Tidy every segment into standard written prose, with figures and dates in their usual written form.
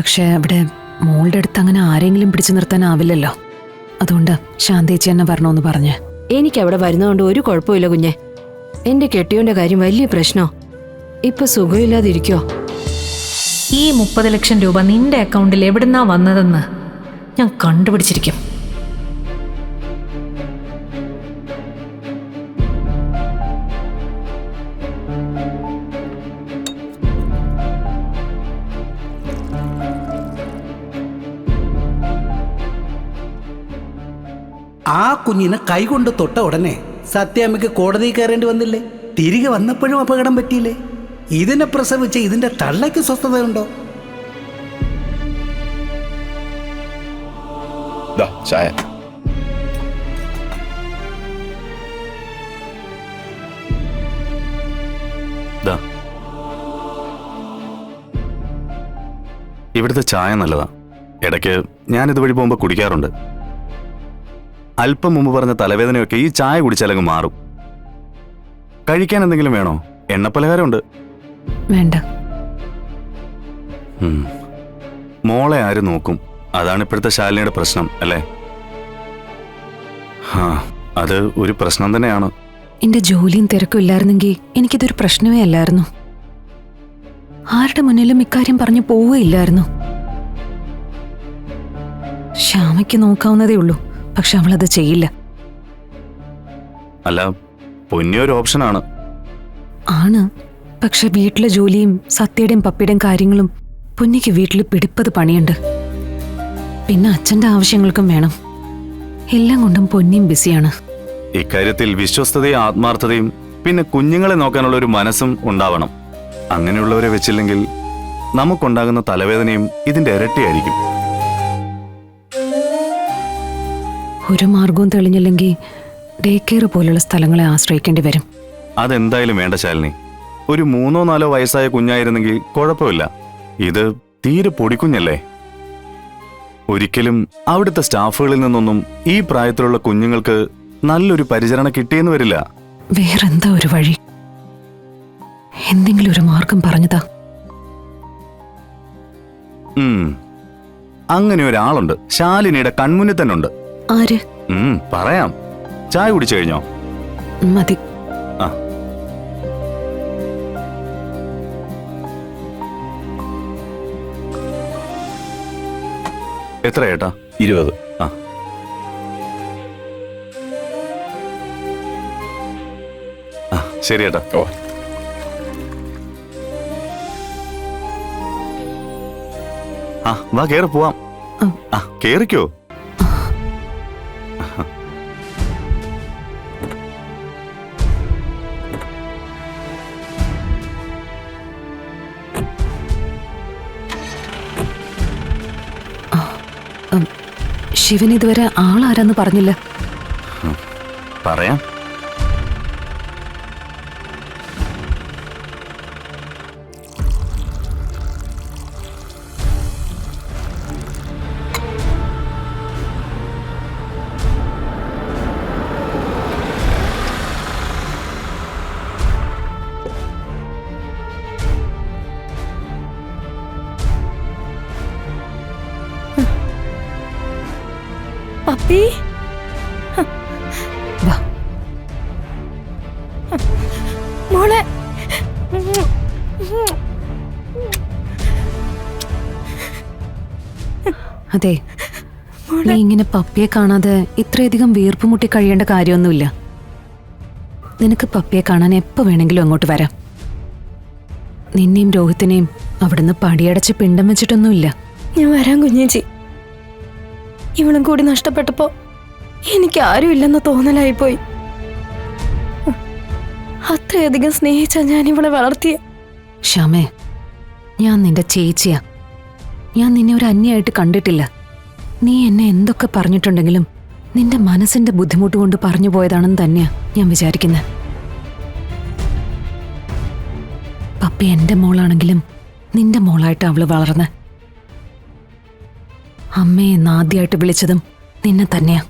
പക്ഷെ അവിടെ മോളുടെ അടുത്ത് അങ്ങനെ ആരെങ്കിലും പിടിച്ചു നിർത്താനാവില്ലല്ലോ. അതുകൊണ്ട് ശാന്തേച്ചി എന്നെ വരണമെന്ന് പറഞ്ഞ്. എനിക്കവിടെ വരുന്നതുകൊണ്ട് ഒരു കുഴപ്പമില്ല കുഞ്ഞെ. എന്റെ കെട്ടിയോന്റെ കാര്യം വലിയ പ്രശ്നോ. ഇപ്പൊ സുഖമില്ലാതിരിക്കോ. ഈ 30 ലക്ഷം രൂപ നിന്റെ അക്കൗണ്ടിൽ എവിടുന്നാ വന്നതെന്ന് ഞാൻ കണ്ടുപിടിച്ചിരിക്കും. ആ കുഞ്ഞിനെ കൈകൊണ്ട് തൊട്ട ഉടനെ സത്യാമ്മയ്ക്ക് കോടതിയിൽ കയറേണ്ടി വന്നില്ലേ? തിരികെ വന്നപ്പോഴും അപകടം പറ്റിയില്ലേ? ഇതിനെ പ്രസവിച്ച ഇതിന്റെ തള്ളയ്ക്ക് സ്വസ്ഥതയുണ്ടോ? ചായ. ഇവിടുത്തെ ചായ നല്ലതാ. ഇടയ്ക്ക് ഞാനിതുവഴി പോകുമ്പോൾ കുടിക്കാറുണ്ട്. അല്പം മുമ്പ് പറഞ്ഞ തലവേദനയൊക്കെ ഈ ചായ കുടിച്ചാലങ്ങ് മാറും. കഴിക്കാൻ എന്തെങ്കിലും വേണോ? എണ്ണപ്പലഹാരമുണ്ട്. വേണ്ട. മോളെ ആര് നോക്കും? അതാണ് ഇപ്പോഴത്തെ ശാലിനിയുടെ പ്രശ്നം അല്ലേ? അത് ഒരു പ്രശ്നം തന്നെയാണ്. എന്റെ ജോലിയും തിരക്കും ഇല്ലായിരുന്നെങ്കിൽ എനിക്കിതൊരു പ്രശ്നമേ അല്ലായിരുന്നു. ആരുടെ മുന്നിലും ഇക്കാര്യം പറഞ്ഞു പോവുകയില്ലായിരുന്നു. ശ്യാമയ്ക്ക് നോക്കാവുന്നതേ ഉള്ളൂ, പക്ഷെ അവളത് ചെയ്യില്ല. അല്ല, പൊന്നിയൊരു ഓപ്ഷനാണ്. ആണ്, പക്ഷെ വീട്ടിലെ ജോലിയും സത്യയുടെയും പപ്പിയുടെയും കാര്യങ്ങളും പൊന്നിക്ക് വീട്ടിൽ പിടിപ്പത് പണിയുണ്ട്. പിന്നെ അച്ഛന്റെ ആവശ്യങ്ങൾക്കും വേണം. എല്ലാം കൊണ്ടും പൊന്നിയും ബിസിയാണ്. ഇക്കാര്യത്തിൽ വിശ്വസ്തതയും ആത്മാർത്ഥതയും പിന്നെ കുഞ്ഞുങ്ങളെ നോക്കാനുള്ള ഒരു മനസ്സും ഉണ്ടാവണം. അങ്ങനെയുള്ളവരെ വെച്ചില്ലെങ്കിൽ നമുക്കുണ്ടാകുന്ന തലവേദനയും ഇതിന്റെ ഇരട്ടിയായിരിക്കും. ഒരു മാർഗവും തെളിഞ്ഞില്ലെങ്കിൽ ഡേ കെയർ പോലുള്ള സ്ഥലങ്ങളെ ആശ്രയിക്കേണ്ടി വരും. അതെന്തായാലും വേണ്ട ശാലിനി. ഒരു 3-4 വയസ്സായ കുഞ്ഞായിരുന്നെങ്കിൽ കുഴപ്പമില്ല. ഇത് തീരെ പൊടിക്കുഞ്ഞല്ലേ. ഒരിക്കലും അവിടുത്തെ സ്റ്റാഫുകളിൽ നിന്നൊന്നും ഈ പ്രായത്തിലുള്ള കുഞ്ഞുങ്ങൾക്ക് നല്ലൊരു പരിചരണ കിട്ടിയെന്ന് വരില്ല. വേറെന്താ ഒരു വഴി? എന്തെങ്കിലും ഒരു മാർഗം പറഞ്ഞതാ. അങ്ങനെ ഒരാളുണ്ട്. ശാലിനിയുടെ കൺമുന്നിൽ തന്നെ ഉണ്ട്. ആര്? പറയാം. ചായ കുടിച്ചു കഴിഞ്ഞോ? മതി. ആ, എത്ര ഏട്ടാ? 20. ആ, ശരി ഏട്ടാ. ഓ, വാ കേറി പോവാം. കേറിക്കോ. ശിവൻ ഇതുവരെ ആളാരാന്ന് പറഞ്ഞില്ല. പറയാം. പപ്പി, വാ. മോളെ. അതെ, നീ ഇങ്ങനെ പപ്പിയെ കാണാതെ ഇത്രയധികം വീർപ്പുമുട്ടി കഴിയേണ്ട കാര്യമൊന്നുമില്ല. നിനക്ക് പപ്പിയെ കാണാൻ എപ്പോ വേണമെങ്കിലും അങ്ങോട്ട് വരാം. നിന്നെയും രോഹിത്തിനെയും അവിടുന്ന് പടിയടച്ച് പിണ്ടം വെച്ചിട്ടൊന്നുമില്ല. ഞാൻ വരാൻ കുഞ്ഞേച്ചി. ഇവളും കൂടി നഷ്ടപ്പെട്ടപ്പോ എനിക്ക് ആരും ഇല്ലെന്ന് തോന്നലായിപ്പോയി. അത്രയധികം സ്നേഹിച്ച ഞാൻ ഇവളെ വളർത്തിയ. ശ്യാമേ, ഞാൻ നിന്റെ ചേച്ചിയാ. ഞാൻ നിന്നെ ഒരു അന്യായിട്ട് കണ്ടിട്ടില്ല. നീ എന്നെ എന്തൊക്കെ പറഞ്ഞിട്ടുണ്ടെങ്കിലും നിന്റെ മനസ്സിന്റെ ബുദ്ധിമുട്ട് കൊണ്ട് പറഞ്ഞു പോയതാണെന്ന് തന്നെയാ ഞാൻ വിചാരിക്കുന്നത്. പപ്പി എന്റെ മോളാണെങ്കിലും നിന്റെ മോളായിട്ട് അവള് വളർന്ന്. അമ്മയെ ആദ്യമായിട്ട് വിളിച്ചതും നിന്നെ തന്നെയാ.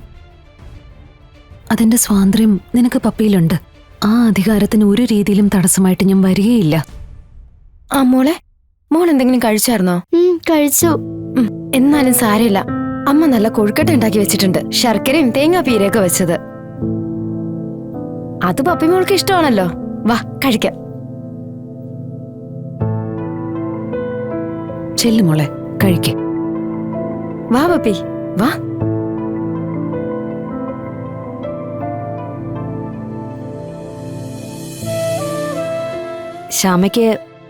അതിന്റെ സ്വാതന്ത്ര്യം നിനക്ക് പപ്പിയിലുണ്ട്. ആ അധികാരത്തിന് ഒരു രീതിയിലും തടസ്സമായിട്ട് ഞാൻ വരികയില്ല. മോളെ, മോൾ എന്തെങ്കിലും കഴിച്ചായിരുന്നോ? കഴിച്ചു. എന്നാലും സാരമില്ല. അമ്മ നല്ല കൊഴുക്കട്ട ഉണ്ടാക്കി വെച്ചിട്ടുണ്ട്, ശർക്കരയും തേങ്ങാപ്പീരയൊക്കെ വെച്ചത്. അത് പപ്പി മോൾക്ക് ഇഷ്ടമാണല്ലോ. വാ കഴിക്കാം. ചെല്ലു മോളെ, കഴിക്ക്. വാ പപ്പി വാ. ശ്യാമയ്ക്ക്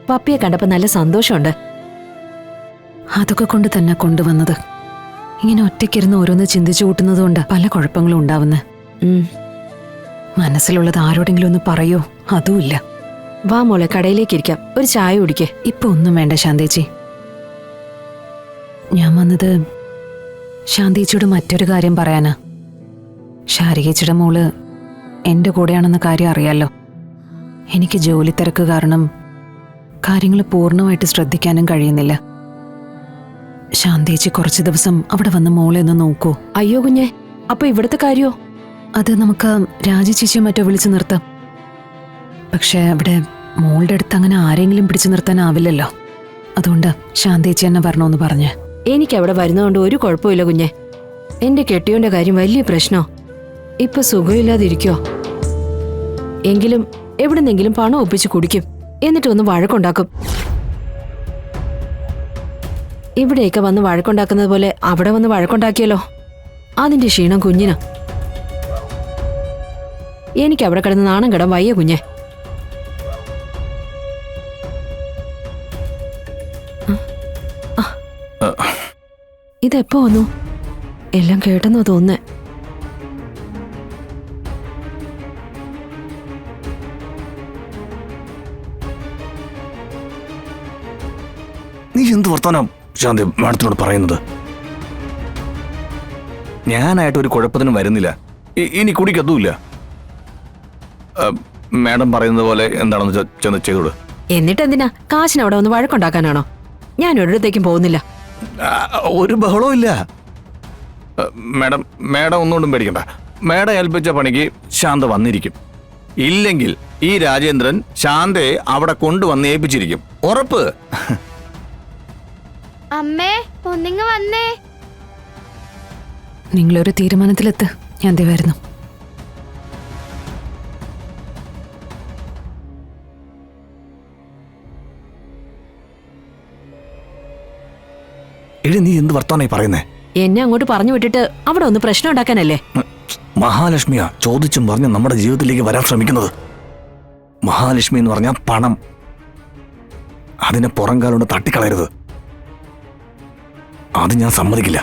പപ്പിയെ കണ്ടപ്പോ നല്ല സന്തോഷമുണ്ട്. അതൊക്കെ കൊണ്ട് തന്നെ കൊണ്ടുവന്നത്. ഇങ്ങനെ ഒറ്റയ്ക്കിരുന്ന് ഓരോന്ന് ചിന്തിച്ചു കൂട്ടുന്നതുകൊണ്ട് പല കുഴപ്പങ്ങളും ഉണ്ടാവുന്നത്. മനസ്സിലുള്ളത് ആരോടെങ്കിലും ഒന്ന് പറയോ? അതുമില്ല. വാ മോളെ, കടയിലേക്ക് ഇരിക്കാം, ഒരു ചായ കുടിക്കേ. ഇപ്പൊ ഒന്നും വേണ്ട ശാന്തേച്ചി. ഞാൻ വന്നത് ശാന്തേച്ചിയോട് മറ്റൊരു കാര്യം പറയാനാ. ശാരികേച്ചിയുടെ മോള് എന്റെ കൂടെയാണെന്ന കാര്യം അറിയാലോ. എനിക്ക് ജോലി തിരക്ക് കാരണം കാര്യങ്ങൾ പൂർണ്ണമായിട്ട് ശ്രദ്ധിക്കാനും കഴിയുന്നില്ല. ശാന്തേച്ചി കുറച്ചു ദിവസം അവിടെ വന്ന് മോളെ ഒന്ന് നോക്കൂ. അയ്യോ കുഞ്ഞെ, അപ്പൊ ഇവിടുത്തെ കാര്യോ? അത് നമുക്ക് രാജചേച്ചിയോ മറ്റോ വിളിച്ചു നിർത്താം. പക്ഷെ അവിടെ മോളുടെ അടുത്ത് അങ്ങനെ ആരെങ്കിലും പിടിച്ചു നിർത്താനാവില്ലല്ലോ. അതുകൊണ്ട് ശാന്തേച്ചി എന്നെ വരണമെന്ന് പറഞ്ഞ്. എനിക്ക് അവിടെ വരുന്നതുകൊണ്ട് ഒരു കുഴപ്പമില്ല കുഞ്ഞെ. എന്റെ കെട്ടിയോന്റെ കാര്യം വലിയ പ്രശ്നോ. ഇപ്പൊ സുഖമില്ലാതിരിക്കോ. എങ്കിലും എവിടുന്നെങ്കിലും പണം ഒപ്പിച്ച് കുടിക്കും, എന്നിട്ട് ഒന്ന് വഴക്കുണ്ടാക്കും. ഇവിടെയൊക്കെ വന്ന് വഴക്കുണ്ടാക്കുന്നത് പോലെ അവിടെ വന്ന് വഴക്കുണ്ടാക്കിയല്ലോ. അതിന്റെ ക്ഷീണം കുഞ്ഞിനാ. എനിക്ക് അവിടെ കിടന്ന് നാണം കിടാൻ വയ്യ കുഞ്ഞെ. ഇതെപ്പോ വന്നു? എല്ലാം കേട്ടെന്നോ തോന്നുന്നേ. നീ എന്ത് വർത്താനം ശാന്തി മാഡത്തിനോട് പറയുന്നത്? ഞാനായിട്ട് ഒരു കുഴപ്പത്തിനും വരുന്നില്ല, ഇനി കുടിക്കത്തുമില്ല. മാഡം പറയുന്നത് പോലെ എന്താണെന്ന് ചെന്ന് ചെയ്തോളൂ. എന്നിട്ട് എന്തിനാ കാശിന് അവിടെ ഒന്ന് വഴക്കുണ്ടാക്കാനാണോ? ഞാൻ ഒരിടത്തേക്കും പോകുന്നില്ല. ഒരു ബഹളവും ഇല്ല. മാഡം ഒന്നുകൊണ്ടും പേടിക്കണ്ട. മാഡം ഏൽപ്പിച്ച പണിക്ക് ശാന്ത വന്നിരിക്കും. ഇല്ലെങ്കിൽ ഈ രാജേന്ദ്രൻ ശാന്തയെ അവിടെ കൊണ്ടുവന്ന് ഏൽപ്പിച്ചിരിക്കും, ഉറപ്പ്. അമ്മേ, ഒന്നിങ്ങ് വന്നേ. നിങ്ങളൊരു തീരുമാനത്തിലെത്ത്. ഞാൻ ദേ വരുന്നു. എടി, നീ എന്ത് വർത്താനായി പറയുന്നേ? എന്നെ അങ്ങോട്ട് പറഞ്ഞു വിട്ടിട്ട് അവിടെ ഒന്ന് പ്രശ്നം ഉണ്ടാക്കാനല്ലേ? മഹാലക്ഷ്മിയാ ചോദിച്ചും പറഞ്ഞ് നമ്മുടെ ജീവിതത്തിലേക്ക് വരാൻ ശ്രമിക്കുന്നത്. മഹാലക്ഷ്മി എന്ന് പറഞ്ഞാൽ പണം. അതിനെ പുറംകാലുകൊണ്ട് തട്ടിക്കളയരുത്. അത് ഞാൻ സമ്മതിക്കില്ല.